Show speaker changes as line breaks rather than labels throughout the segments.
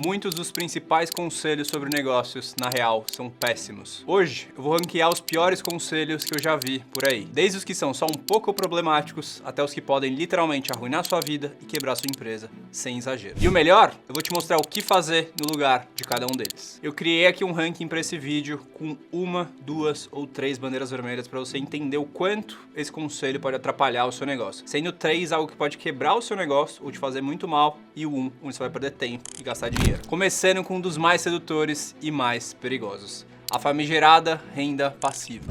Muitos dos principais conselhos sobre negócios, na real, são péssimos. Hoje, eu vou ranquear os piores conselhos que eu já vi por aí. Desde os que são só um pouco problemáticos, até os que podem literalmente arruinar sua vida e quebrar sua empresa, sem exagero. E o melhor, eu vou te mostrar o que fazer no lugar de cada um deles. Eu criei aqui um ranking para esse vídeo com 1, 2 ou 3 bandeiras vermelhas para você entender o quanto esse conselho pode atrapalhar o seu negócio. Sendo 3 algo que pode quebrar o seu negócio ou te fazer muito mal, e o 1 onde você vai perder tempo e gastar dinheiro. Começando com um dos mais sedutores e mais perigosos: a famigerada renda passiva.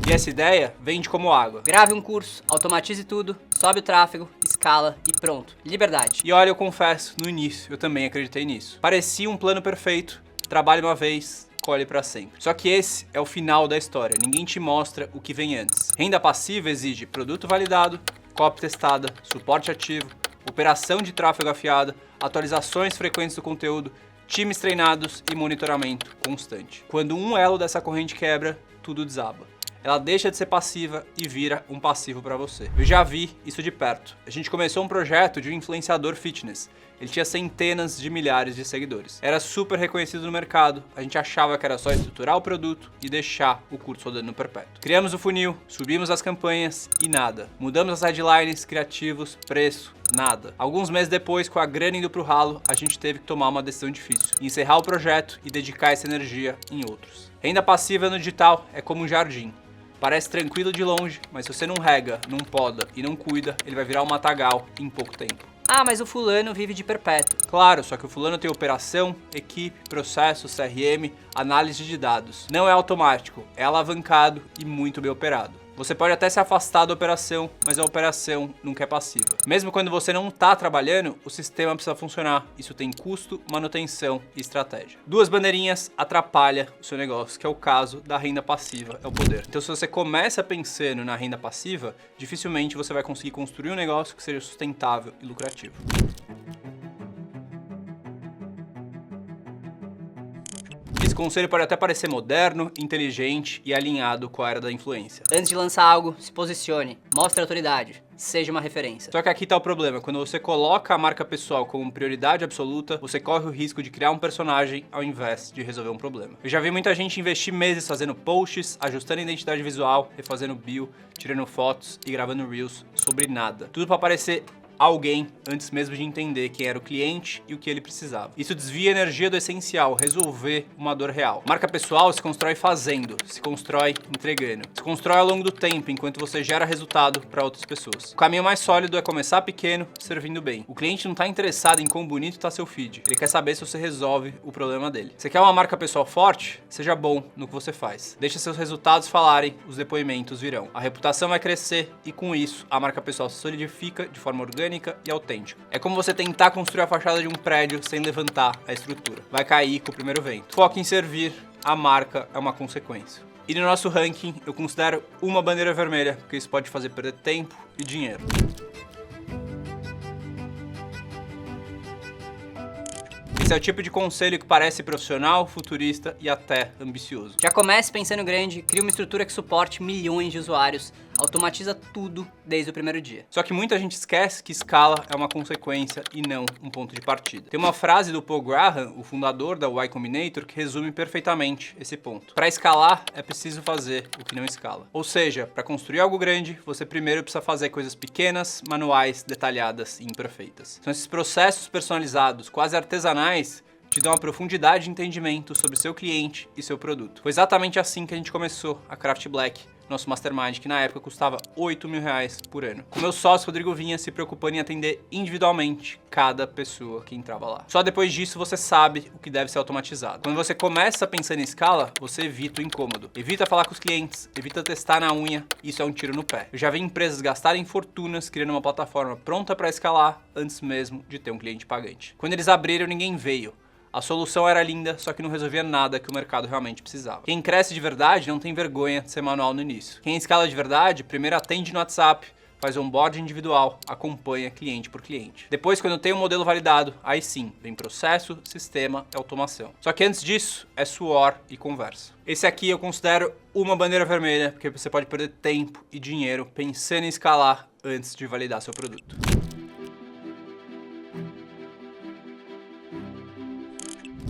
E essa ideia vende como água.
Grave um curso, automatize tudo, sobe o tráfego, escala e pronto. Liberdade.
E olha, eu confesso, no início eu também acreditei nisso. Parecia um plano perfeito, trabalhe uma vez, colhe para sempre. Só que esse é o final da história, ninguém te mostra o que vem antes. Renda passiva exige produto validado, copy testada, suporte ativo, operação de tráfego afiada, atualizações frequentes do conteúdo, times treinados e monitoramento constante. Quando um elo dessa corrente quebra, tudo desaba. Ela deixa de ser passiva e vira um passivo para você. Eu já vi isso de perto. A gente começou um projeto de um influenciador fitness. Ele tinha centenas de milhares de seguidores. Era super reconhecido no mercado, a gente achava que era só estruturar o produto e deixar o curso rodando no perpétuo. Criamos o funil, subimos as campanhas e nada. Mudamos as headlines, criativos, preço, nada. Alguns meses depois, com a grana indo pro ralo, a gente teve que tomar uma decisão difícil: encerrar o projeto e dedicar essa energia em outros. Renda passiva no digital é como um jardim. Parece tranquilo de longe, mas se você não rega, não poda e não cuida, ele vai virar um matagal em pouco tempo.
Ah, mas o fulano vive de perpétuo.
Claro, só que o fulano tem operação, equipe, processo, CRM, análise de dados. Não é automático, é alavancado e muito bem operado. Você pode até se afastar da operação, mas a operação nunca é passiva. Mesmo quando você não está trabalhando, o sistema precisa funcionar. Isso tem custo, manutenção e estratégia. 2 bandeirinhas atrapalha o seu negócio, que é o caso da renda passiva, é o poder. Então, se você começa pensando na renda passiva, dificilmente você vai conseguir construir um negócio que seja sustentável e lucrativo. Esse conselho pode até parecer moderno, inteligente e alinhado com a era da influência.
Antes de lançar algo, se posicione, mostre autoridade, seja uma referência.
Só que aqui tá o problema: quando você coloca a marca pessoal como prioridade absoluta, você corre o risco de criar um personagem ao invés de resolver um problema. Eu já vi muita gente investir meses fazendo posts, ajustando a identidade visual, refazendo bio, tirando fotos e gravando reels sobre nada. Tudo para parecer alguém antes mesmo de entender quem era o cliente e o que ele precisava. Isso desvia a energia do essencial, resolver uma dor real. Marca pessoal se constrói fazendo, se constrói entregando, se constrói ao longo do tempo enquanto você gera resultado para outras pessoas. O caminho mais sólido é começar pequeno, servindo bem. O cliente não está interessado em quão bonito está seu feed, ele quer saber se você resolve o problema dele. Você quer uma marca pessoal forte? Seja bom no que você faz. Deixa seus resultados falarem, os depoimentos virão. A reputação vai crescer e com isso a marca pessoal se solidifica de forma orgânica e autêntica. É como você tentar construir a fachada de um prédio sem levantar a estrutura. Vai cair com o primeiro vento. Foca em servir, a marca é uma consequência. E no nosso ranking eu considero uma bandeira vermelha, porque isso pode fazer perder tempo e dinheiro. Esse é o tipo de conselho que parece profissional, futurista e até ambicioso.
Já comece pensando grande, crie uma estrutura que suporte milhões de usuários, automatiza tudo desde o primeiro dia.
Só que muita gente esquece que escala é uma consequência e não um ponto de partida. Tem uma frase do Paul Graham, o fundador da Y Combinator, que resume perfeitamente esse ponto. Para escalar, é preciso fazer o que não escala. Ou seja, para construir algo grande, você primeiro precisa fazer coisas pequenas, manuais, detalhadas e imperfeitas. São esses processos personalizados, quase artesanais, te dão uma profundidade de entendimento sobre seu cliente e seu produto. Foi exatamente assim que a gente começou a Craft Black, nosso mastermind, que na época custava R$8.000 por ano. Com meu sócio Rodrigo Vinha se preocupando em atender individualmente cada pessoa que entrava lá. Só depois disso você sabe o que deve ser automatizado. Quando você começa a pensar em escala, você evita o incômodo. Evita falar com os clientes, evita testar na unha, isso é um tiro no pé. Eu já vi empresas gastarem fortunas criando uma plataforma pronta para escalar antes mesmo de ter um cliente pagante. Quando eles abriram, ninguém veio. A solução era linda, só que não resolvia nada que o mercado realmente precisava. Quem cresce de verdade não tem vergonha de ser manual no início. Quem escala de verdade, primeiro atende no WhatsApp, faz onboard individual, acompanha cliente por cliente. Depois, quando tem um modelo validado, aí sim, vem processo, sistema e automação. Só que antes disso, é suor e conversa. Esse aqui eu considero uma bandeira vermelha, porque você pode perder tempo e dinheiro pensando em escalar antes de validar seu produto.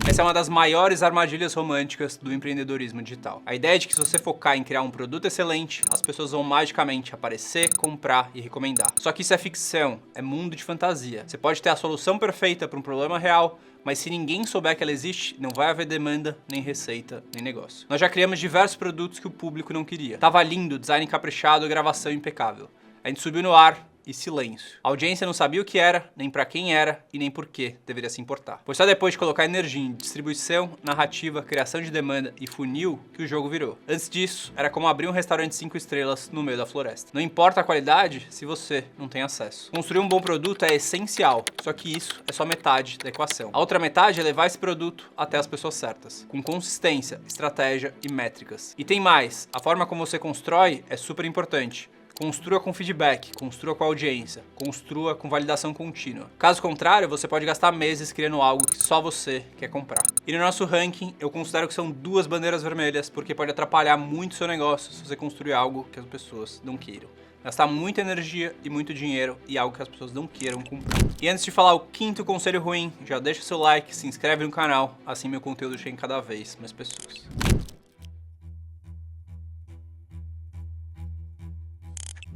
Essa é uma das maiores armadilhas românticas do empreendedorismo digital. A ideia de que se você focar em criar um produto excelente, as pessoas vão magicamente aparecer, comprar e recomendar. Só que isso é ficção, é mundo de fantasia. Você pode ter a solução perfeita para um problema real, mas se ninguém souber que ela existe, não vai haver demanda, nem receita, nem negócio. Nós já criamos diversos produtos que o público não queria. Tava lindo, design caprichado, gravação impecável. A gente subiu no ar e silêncio. A audiência não sabia o que era, nem pra quem era e nem por que deveria se importar. Foi só depois de colocar energia em distribuição, narrativa, criação de demanda e funil que o jogo virou. Antes disso, era como abrir um restaurante 5 estrelas no meio da floresta. Não importa a qualidade se você não tem acesso. Construir um bom produto é essencial, só que isso é só metade da equação. A outra metade é levar esse produto até as pessoas certas, com consistência, estratégia e métricas. E tem mais, a forma como você constrói é super importante. Construa com feedback, construa com audiência, construa com validação contínua. Caso contrário, você pode gastar meses criando algo que só você quer comprar. E no nosso ranking, eu considero que são 2 bandeiras vermelhas, porque pode atrapalhar muito o seu negócio se você construir algo que as pessoas não queiram. Gastar muita energia e muito dinheiro e algo que as pessoas não queiram comprar. E antes de falar o 5º conselho ruim, já deixa seu like, se inscreve no canal, assim meu conteúdo chega em cada vez mais pessoas.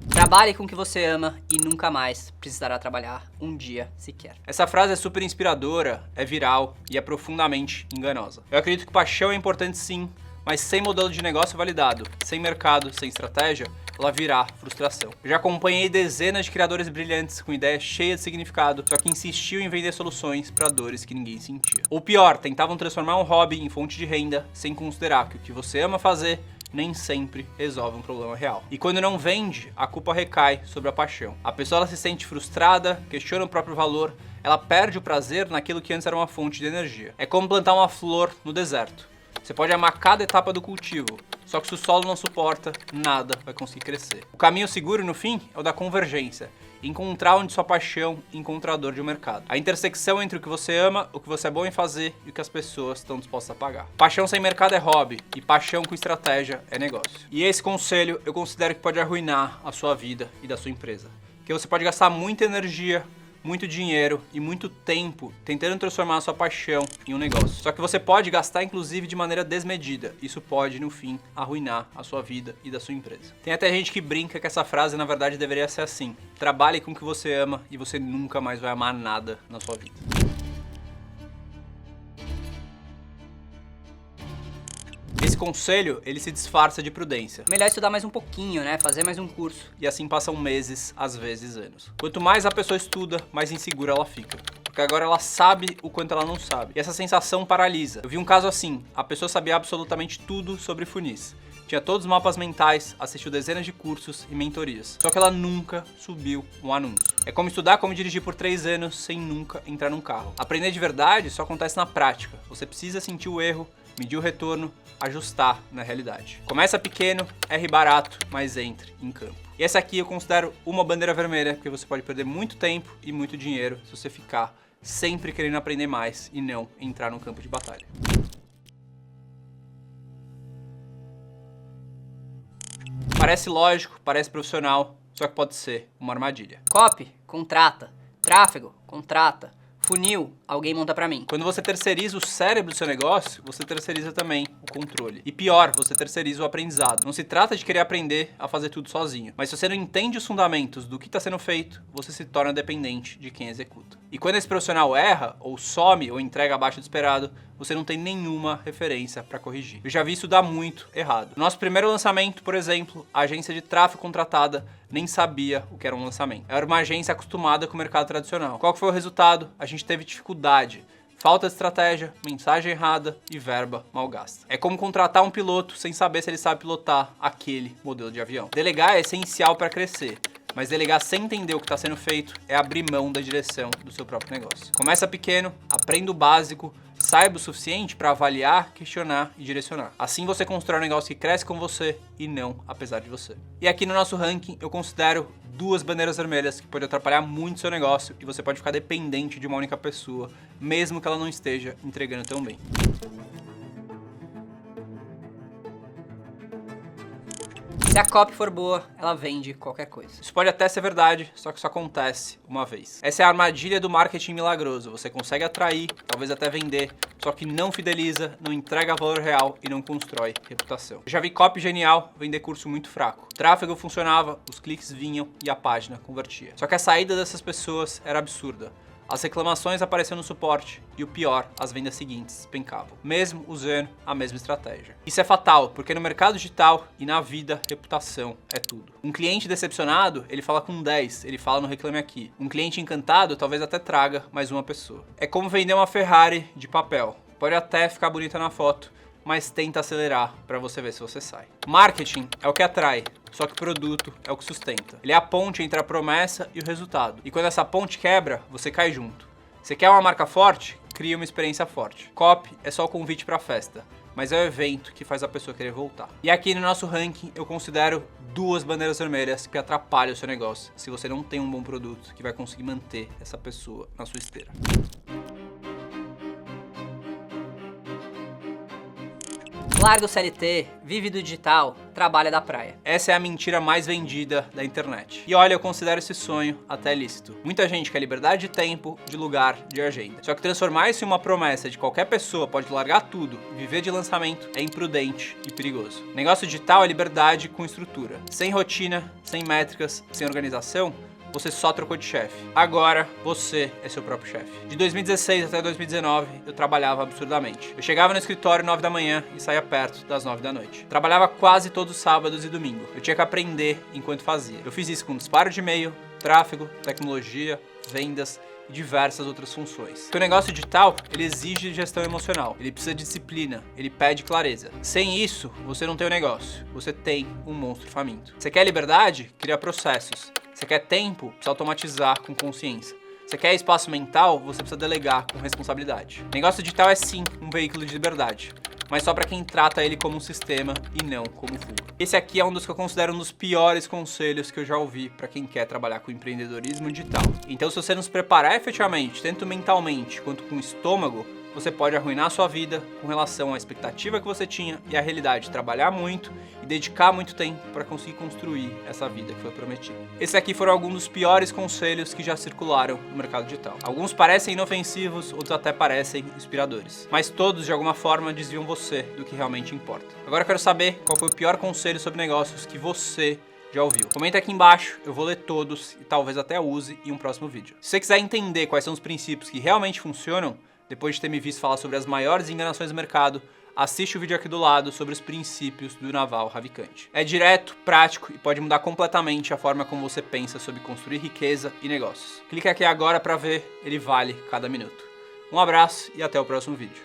Trabalhe com o que você ama e nunca mais precisará trabalhar um dia sequer.
Essa frase é super inspiradora, é viral e é profundamente enganosa. Eu acredito que paixão é importante sim, mas sem modelo de negócio validado, sem mercado, sem estratégia, ela virá frustração. Eu já acompanhei dezenas de criadores brilhantes com ideias cheias de significado, só que insistiam em vender soluções para dores que ninguém sentia. Ou pior, tentavam transformar um hobby em fonte de renda sem considerar que o que você ama fazer nem sempre resolve um problema real. E quando não vende, a culpa recai sobre a paixão. A pessoa ela se sente frustrada, questiona o próprio valor, ela perde o prazer naquilo que antes era uma fonte de energia. É como plantar uma flor no deserto. Você pode amar cada etapa do cultivo, só que se o solo não suporta, nada vai conseguir crescer. O caminho seguro, no fim, é o da convergência. Encontrar onde sua paixão encontra a dor de um mercado. A intersecção entre o que você ama, o que você é bom em fazer e o que as pessoas estão dispostas a pagar. Paixão sem mercado é hobby e paixão com estratégia é negócio. E esse conselho eu considero que pode arruinar a sua vida e da sua empresa. Porque você pode gastar muita energia, muito dinheiro e muito tempo tentando transformar a sua paixão em um negócio. Só que você pode gastar inclusive de maneira desmedida. Isso pode, no fim, arruinar a sua vida e da sua empresa. Tem até gente que brinca que essa frase, na verdade, deveria ser assim: trabalhe com o que você ama e você nunca mais vai amar nada na sua vida. Esse conselho, ele se disfarça de prudência.
Melhor estudar mais um pouquinho, né? Fazer mais um curso.
E assim passam meses, às vezes anos. Quanto mais a pessoa estuda, mais insegura ela fica. Porque agora ela sabe o quanto ela não sabe. E essa sensação paralisa. Eu vi um caso assim, a pessoa sabia absolutamente tudo sobre funis. Tinha todos os mapas mentais, assistiu dezenas de cursos e mentorias. Só que ela nunca subiu um anúncio. É como estudar como dirigir por 3 anos sem nunca entrar num carro. Aprender de verdade só acontece na prática. Você precisa sentir o erro, medir o retorno, ajustar na realidade. Começa pequeno, erre barato, mas entre em campo. E essa aqui eu considero uma bandeira vermelha, porque você pode perder muito tempo e muito dinheiro se você ficar sempre querendo aprender mais e não entrar no campo de batalha. Parece lógico, parece profissional, só que pode ser uma armadilha.
Copy, contrata. Tráfego, contrata. Funil, alguém monta pra mim.
Quando você terceiriza o cérebro do seu negócio, você terceiriza também o controle. E pior, você terceiriza o aprendizado. Não se trata de querer aprender a fazer tudo sozinho. Mas se você não entende os fundamentos do que está sendo feito, você se torna dependente de quem executa. E quando esse profissional erra, ou some, ou entrega abaixo do esperado, você não tem nenhuma referência para corrigir. Eu já vi isso dar muito errado. No nosso primeiro lançamento, por exemplo, a agência de tráfego contratada nem sabia o que era um lançamento. Era uma agência acostumada com o mercado tradicional. Qual que foi o resultado? A gente teve dificuldade. Falta de estratégia, mensagem errada e verba mal gasta. É como contratar um piloto sem saber se ele sabe pilotar aquele modelo de avião. Delegar é essencial para crescer, mas delegar sem entender o que está sendo feito é abrir mão da direção do seu próprio negócio. Começa pequeno, aprenda o básico, saiba o suficiente para avaliar, questionar e direcionar. Assim você constrói um negócio que cresce com você e não apesar de você. E aqui no nosso ranking eu considero 2 bandeiras vermelhas que podem atrapalhar muito seu negócio e você pode ficar dependente de uma única pessoa, mesmo que ela não esteja entregando tão bem.
Se a copy for boa, ela vende qualquer coisa.
Isso pode até ser verdade, só que isso acontece uma vez. Essa é a armadilha do marketing milagroso. Você consegue atrair, talvez até vender, só que não fideliza, não entrega valor real e não constrói reputação. Eu já vi copy genial vender curso muito fraco. O tráfego funcionava, os cliques vinham e a página convertia. Só que a saída dessas pessoas era absurda. As reclamações apareciam no suporte e o pior, as vendas seguintes despencavam, mesmo usando a mesma estratégia. Isso é fatal, porque no mercado digital e na vida, reputação é tudo. Um cliente decepcionado, ele fala com 10, ele fala no Reclame Aqui. Um cliente encantado talvez até traga mais uma pessoa. É como vender uma Ferrari de papel. Pode até ficar bonita na foto, mas tenta acelerar para você ver se você sai. Marketing é o que atrai, só que produto é o que sustenta. Ele é a ponte entre a promessa e o resultado. E quando essa ponte quebra, você cai junto. Você quer uma marca forte? Cria uma experiência forte. Copy é só o convite para a festa, mas é o evento que faz a pessoa querer voltar. E aqui no nosso ranking eu considero 2 bandeiras vermelhas que atrapalham o seu negócio se você não tem um bom produto que vai conseguir manter essa pessoa na sua esteira.
Larga o CLT, vive do digital, trabalha da praia.
Essa é a mentira mais vendida da internet. E olha, eu considero esse sonho até lícito. Muita gente quer liberdade de tempo, de lugar, de agenda. Só que transformar isso em uma promessa de qualquer pessoa pode largar tudo e viver de lançamento é imprudente e perigoso. Negócio digital é liberdade com estrutura. Sem rotina, sem métricas, sem organização, você só trocou de chefe. Agora, você é seu próprio chefe. De 2016 até 2019, eu trabalhava absurdamente. Eu chegava no escritório 9 da manhã e saía perto das 9 da noite. Trabalhava quase todos os sábados e domingos. Eu tinha que aprender enquanto fazia. Eu fiz isso com disparo de e-mail, tráfego, tecnologia, vendas e diversas outras funções. Porque o negócio digital, ele exige gestão emocional, ele precisa de disciplina, ele pede clareza. Sem isso, você não tem um negócio, você tem um monstro faminto. Você quer liberdade? Cria processos. Você quer tempo? Precisa automatizar com consciência. Você quer espaço mental? Você precisa delegar com responsabilidade. Negócio digital é sim um veículo de liberdade, mas só para quem trata ele como um sistema e não como fuga. Esse aqui é um dos que eu considero um dos piores conselhos que eu já ouvi para quem quer trabalhar com empreendedorismo digital. Então, se você não se preparar efetivamente, tanto mentalmente quanto com o estômago, você pode arruinar a sua vida com relação à expectativa que você tinha e à realidade de trabalhar muito e dedicar muito tempo para conseguir construir essa vida que foi prometida. Esses aqui foram alguns dos piores conselhos que já circularam no mercado digital. Alguns parecem inofensivos, outros até parecem inspiradores, mas todos de alguma forma desviam você do que realmente importa. Agora eu quero saber qual foi o pior conselho sobre negócios que você já ouviu. Comenta aqui embaixo, eu vou ler todos e talvez até use em um próximo vídeo. Se você quiser entender quais são os princípios que realmente funcionam, depois de ter me visto falar sobre as maiores enganações do mercado, assiste o vídeo aqui do lado sobre os princípios do Naval Ravikant. É direto, prático e pode mudar completamente a forma como você pensa sobre construir riqueza e negócios. Clique aqui agora para ver, ele vale cada minuto. Um abraço e até o próximo vídeo.